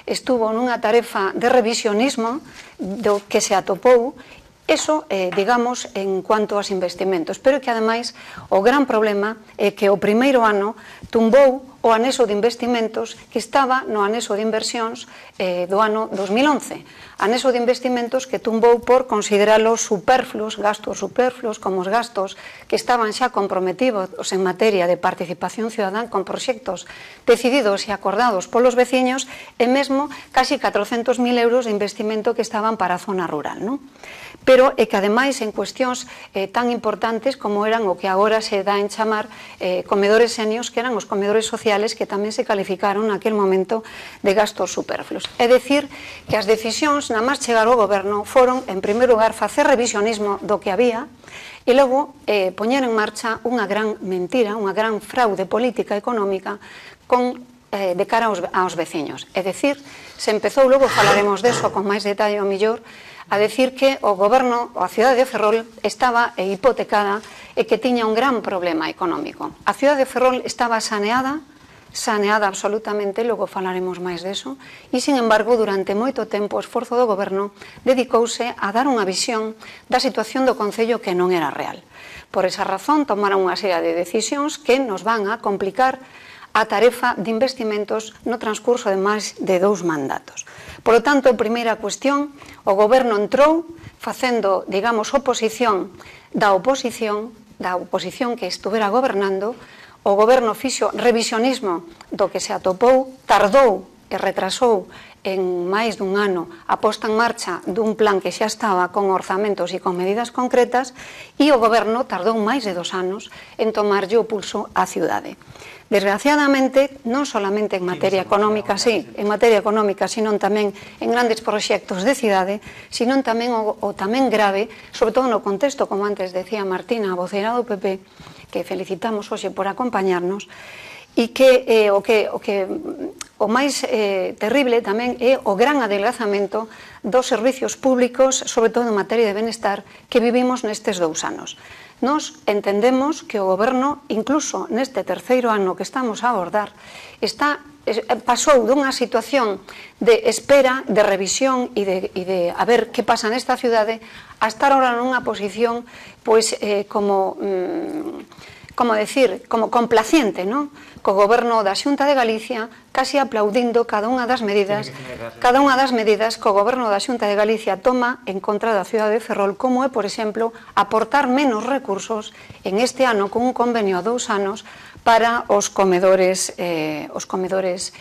estuvo nunha tarefa de revisionismo do que se atopou. Eso, digamos, en cuanto aos investimentos, pero que, ademais, o gran problema é que o primeiro ano tumbou o anexo de investimentos que estaba no anexo de inversións do ano 2011. Anexo de investimentos que tumbou por consideralos superfluos, gastos superfluos, como os gastos que estaban xa comprometidos en materia de participación cidadán con proxectos decididos e acordados polos veciños e mesmo casi 400.000 euros de investimento que estaban para a zona rural, non? Pero é que, ademais, en cuestións tan importantes como eran o que agora se dá en chamar comedores senios, que eran os comedores sociales que tamén se calificaron naquel momento de gastos superfluos. É dicir, que as decisións, na máis chegar ao goberno, foron, en primeiro lugar, facer revisionismo do que había e logo poñer en marcha unha gran mentira, unha gran fraude política económica de cara aos veciños. É dicir, se empezou, logo falaremos deso con máis detalle ao millor, a decir que o goberno, a cidade de Ferrol, estaba hipotecada e que tiña un gran problema económico. A cidade de Ferrol estaba saneada absolutamente, logo falaremos máis deso, e, sin embargo, durante moito tempo o esforzo do goberno dedicouse a dar unha visión da situación do concello que non era real. Por esa razón, tomaron unha serie de decisións que nos van a complicar a tarefa de investimentos no transcurso de máis de 2 mandatos. Por lo tanto, primeira cuestión, o goberno entrou facendo, digamos, oposición da oposición que estuvera gobernando. O goberno fixo revisionismo do que se atopou, tardou e retrasou en máis dun ano a posta en marcha dun plan que xa estaba con orzamentos e con medidas concretas, e o goberno tardou máis de 2 anos en tomarlle o pulso á cidade. Desgraciadamente, non solamente en materia económica, sino tamén en grandes proxectos de cidade, sino tamén o tamén grave, sobre todo no contexto, como antes decía Martina, a voceira do PP, que felicitamos hoxe por acompañarnos, e que o máis terrible tamén é o gran adelgazamento dos servicios públicos, sobre todo en materia de benestar, que vivimos nestes 2 anos. Nos entendemos que o goberno, incluso neste terceiro ano que estamos a abordar, pasou dunha situación de espera, de revisión e de a ver que pasa nesta cidade, a estar ahora nunha posición como complaciente, non? Co goberno da Xunta de Galicia casi aplaudindo cada unha das medidas que o goberno da Xunta de Galicia toma en contra da cidade de Ferrol, como é, por exemplo, aportar menos recursos en este ano con un convenio a 2 anos para os comedores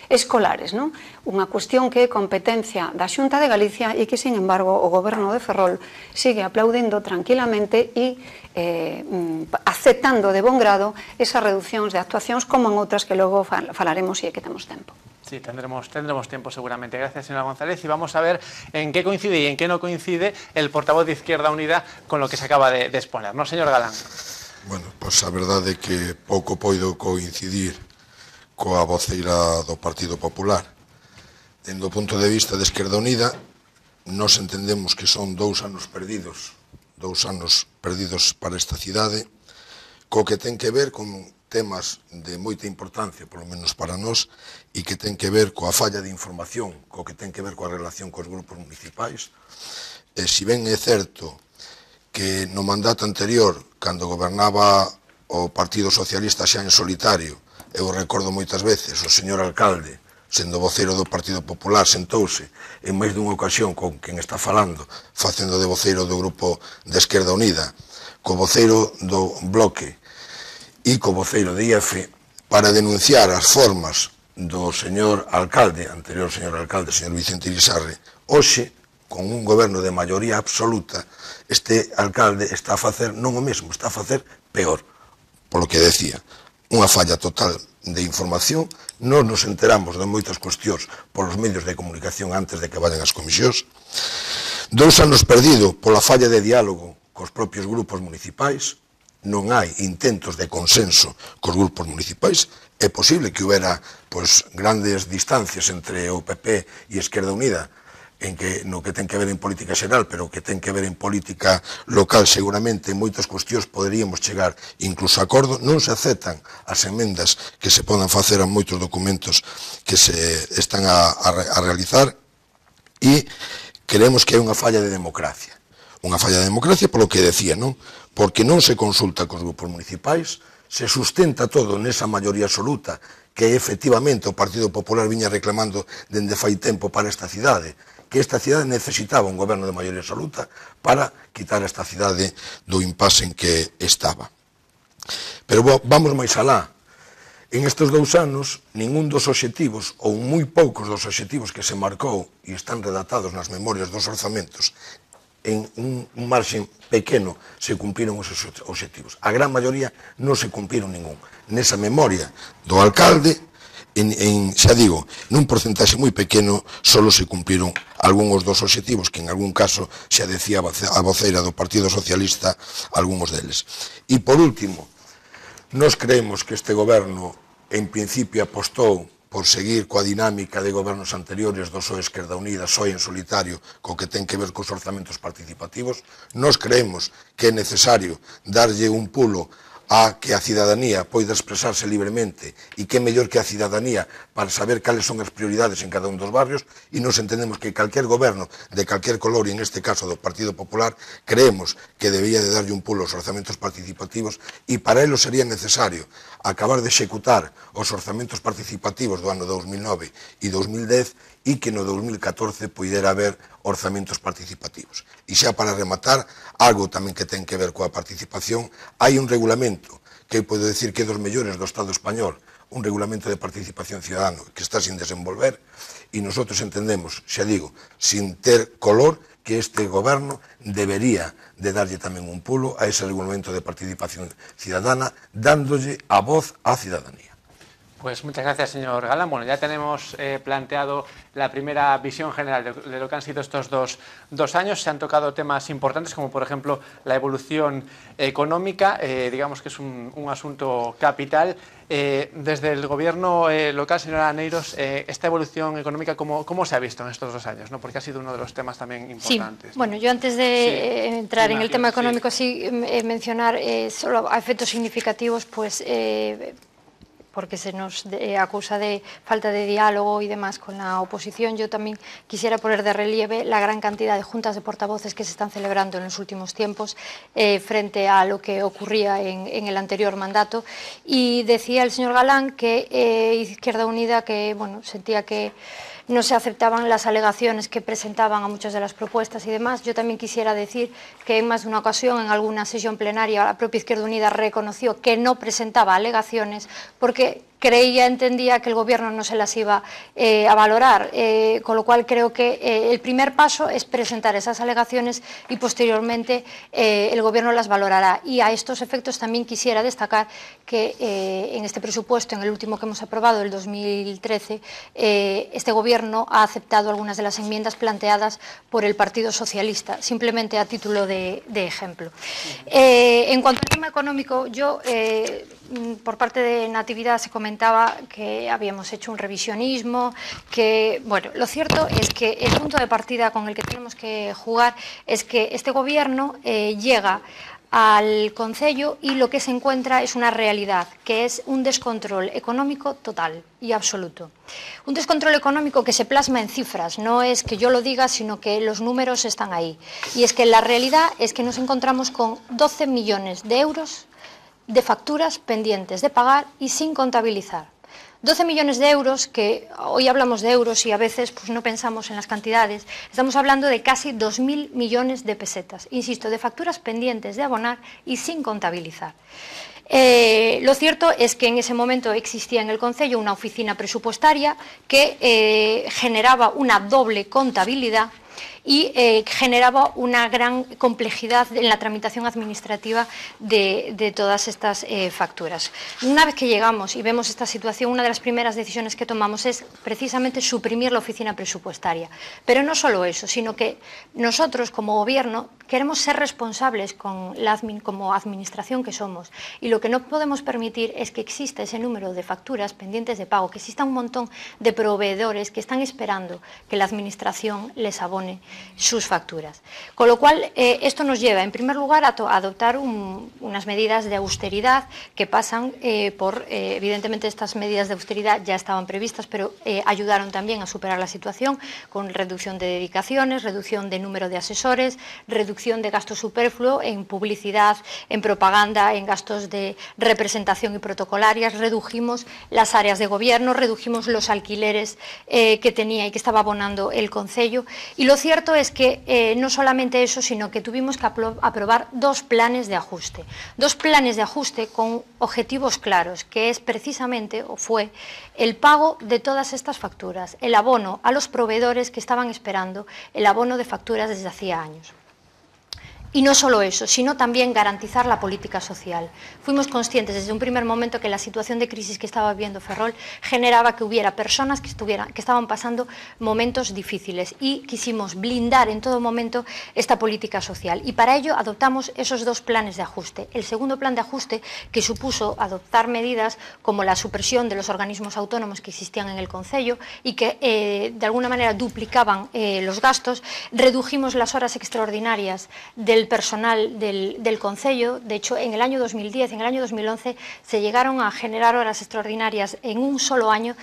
escolares, non? Unha cuestión que é competencia da Xunta de Galicia e que, sin embargo, o goberno de Ferrol sigue aplaudindo tranquilamente e aceptando de bon grado esas reduccións de actuacións, como en outras que logo falaremos e que temos tempo. Sí, tendremos tiempo seguramente. Gracias, señora González. Y vamos a ver en qué coincide y en qué no coincide el portavoz de Izquierda Unida con lo que se acaba de exponer, ¿no, señor Galán? Bueno, pois a verdade é que pouco poido coincidir coa voceira do Partido Popular. Dende o punto de vista de Izquierda Unida, nos entendemos que son 2 anos perdidos para esta cidade, co que ten que ver con temas de moita importancia, polo menos para nós, e que ten que ver coa falla de información, co que ten que ver coa relación cos grupos municipais. E se ben é certo que no mandato anterior, cando gobernaba o Partido Socialista xa en solitario, eu recordo moitas veces o señor alcalde, sendo voceiro do Partido Popular, sentouse en máis dunha ocasión con quen está falando, facendo de voceiro do grupo de Izquierda Unida, co voceiro do Bloque e co voceiro de IF, para denunciar as formas do señor alcalde, anterior señor alcalde, señor Vicente Irisarre. Hoxe, con un goberno de maioría absoluta, este alcalde está a facer non o mesmo, está a facer peor. Polo que decía, unha falla total de información, non nos enteramos de moitas cuestións polos medios de comunicación antes de que vayan as comisións. 2 anos perdido pola falla de diálogo cos propios grupos municipais, non hai intentos de consenso cos grupos municipais. É posible que houbera grandes distancias entre o PP e Izquierda Unida no que ten que ver en política xeral, pero que ten que ver en política local, seguramente en moitas cuestións poderíamos chegar incluso a acordo. Non se aceptan as emendas que se podan facer a moitos documentos que se están a realizar, e creemos que hai unha falla de democracia. Unha falla de democracia polo que decía, non? Porque non se consulta cos grupos municipais, se sustenta todo nesa maioría absoluta que efectivamente o Partido Popular viña reclamando dende fai tempo para esta cidade, que esta cidade necesitaba un goberno de maioría absoluta para quitar esta cidade do impasse en que estaba. Pero vamos máis alá. En estes 2 anos, ningún dos obxectivos, ou moi poucos dos obxectivos que se marcou e están redactados nas memorias dos orzamentos, en un marxen pequeno se cumpriron os obxectivos. A gran maioría non se cumpriron ningún. Nesa memoria do alcalde, xa digo, nun porcentaxe moi pequeno, solo se cumpriron algúns dos obxectivos que en algún caso xa decía a voceira do Partido Socialista algúns deles. E por último, nós creemos que este goberno en principio apostou por seguir coa dinámica de gobernos anteriores do PSOE Esquerda Unida, PSOE en solitario, co que ten que ver cos orzamentos participativos. Nós creemos que é necesario darlle un pulo a que a cidadanía poida expresarse libremente, e que é mellor que a cidadanía para saber cales son as prioridades en cada un dos barrios, e nos entendemos que calquer goberno de calquer color, e en este caso do Partido Popular, creemos que debía de darlle un pulo aos orzamentos participativos, e para ello sería necesario acabar de executar os orzamentos participativos do ano 2009 e 2010, e que no 2014 puidera haber orzamentos participativos. E xa para rematar, algo tamén que ten que ver coa participación, hai un regulamento que podo decir que é dos mellores do Estado español, un regulamento de participación ciudadano que está sin desenvolver, e nosotros entendemos, xa digo, sin ter color, que este goberno debería de darlle tamén un pulo a ese regulamento de participación ciudadana, dándolle a voz á cidadanía. Pues muchas gracias, señor Galán. Bueno, ya tenemos planteado la primera visión general de lo que han sido estos dos años. Se han tocado temas importantes como, por ejemplo, la evolución económica, digamos que es un asunto capital. Desde el gobierno local, señora Aneiros, esta evolución económica, ¿cómo se ha visto en estos 2 años? ¿No? Porque ha sido uno de los temas también importantes. Sí, bueno, yo antes de entrar en el tema económico, sí mencionar solo a efectos significativos, pues porque se nos acusa de falta de diálogo y demás con la oposición. Yo también quisiera poner de relieve la gran cantidad de juntas de portavoces que se están celebrando en los últimos tiempos frente a lo que ocurría en el anterior mandato. Y decía el señor Galán que Izquierda Unida, que bueno, sentía que no se aceptaban las alegaciones que presentaban a muchas de las propuestas y demás. Yo también quisiera decir que en más de una ocasión, en alguna sesión plenaria, la propia Izquierda Unida reconoció que no presentaba alegaciones porque entendía que el Gobierno no se las iba a valorar, con lo cual creo que el primer paso es presentar esas alegaciones y posteriormente el Gobierno las valorará. Y a estos efectos también quisiera destacar que en este presupuesto, en el último que hemos aprobado, el 2013, este Gobierno ha aceptado algunas de las enmiendas planteadas por el Partido Socialista, simplemente a título de ejemplo. En cuanto al tema económico, yo, por parte de Natividad, se comentaba que habíamos hecho un revisionismo, que, bueno, lo cierto es que el punto de partida con el que tenemos que jugar es que este Gobierno llega al Concello y lo que se encuentra es una realidad, que es un descontrol económico total y absoluto. Un descontrol económico que se plasma en cifras, no es que yo lo diga, sino que los números están ahí. Y es que la realidad es que nos encontramos con 12 millones de euros de facturas pendientes de pagar y sin contabilizar. 12 millones de euros, que hoy hablamos de euros y a veces pues, no pensamos en las cantidades, estamos hablando de casi 2.000 millones de pesetas, insisto, de facturas pendientes de abonar y sin contabilizar. Lo cierto es que en ese momento existía en el Concello una oficina presupuestaria que generaba una doble contabilidad y generaba una gran complejidad en la tramitación administrativa de todas estas facturas. Una vez que llegamos y vemos esta situación, una de las primeras decisiones que tomamos es precisamente suprimir la oficina presupuestaria. Pero no solo eso, sino que nosotros como Gobierno queremos ser responsables como administración que somos, y lo que no podemos permitir es que exista ese número de facturas pendientes de pago, que exista un montón de proveedores que están esperando que la administración les abone sus facturas. Con lo cual, esto nos lleva, en primer lugar, a adoptar unas medidas de austeridad que pasan por, evidentemente, estas medidas de austeridad ya estaban previstas, pero ayudaron también a superar la situación con reducción de dedicaciones, reducción de número de asesores, reducción de gasto superfluo en publicidad, en propaganda, en gastos de representación y protocolarias, redujimos las áreas de gobierno, redujimos los alquileres que tenía y que estaba abonando el Concello, y lo cierto es que no solamente eso, sino que tuvimos que aprobar dos planes de ajuste con objetivos claros, que es precisamente, o fue, el pago de todas estas facturas, el abono a los proveedores que estaban esperando el abono de facturas desde hacía años. Y no solo eso, sino también garantizar la política social. Fuimos conscientes desde un primer momento que la situación de crisis que estaba viviendo Ferrol generaba que hubiera personas que estaban pasando momentos difíciles, y quisimos blindar en todo momento esta política social. Y para ello adoptamos esos dos planes de ajuste. El segundo plan de ajuste, que supuso adoptar medidas como la supresión de los organismos autónomos que existían en el Concello y que de alguna manera duplicaban los gastos. Redujimos las horas extraordinarias del personal del Concello. De hecho, en el año 2010, en el año 2011, se llegaron a generar horas extraordinarias en un solo año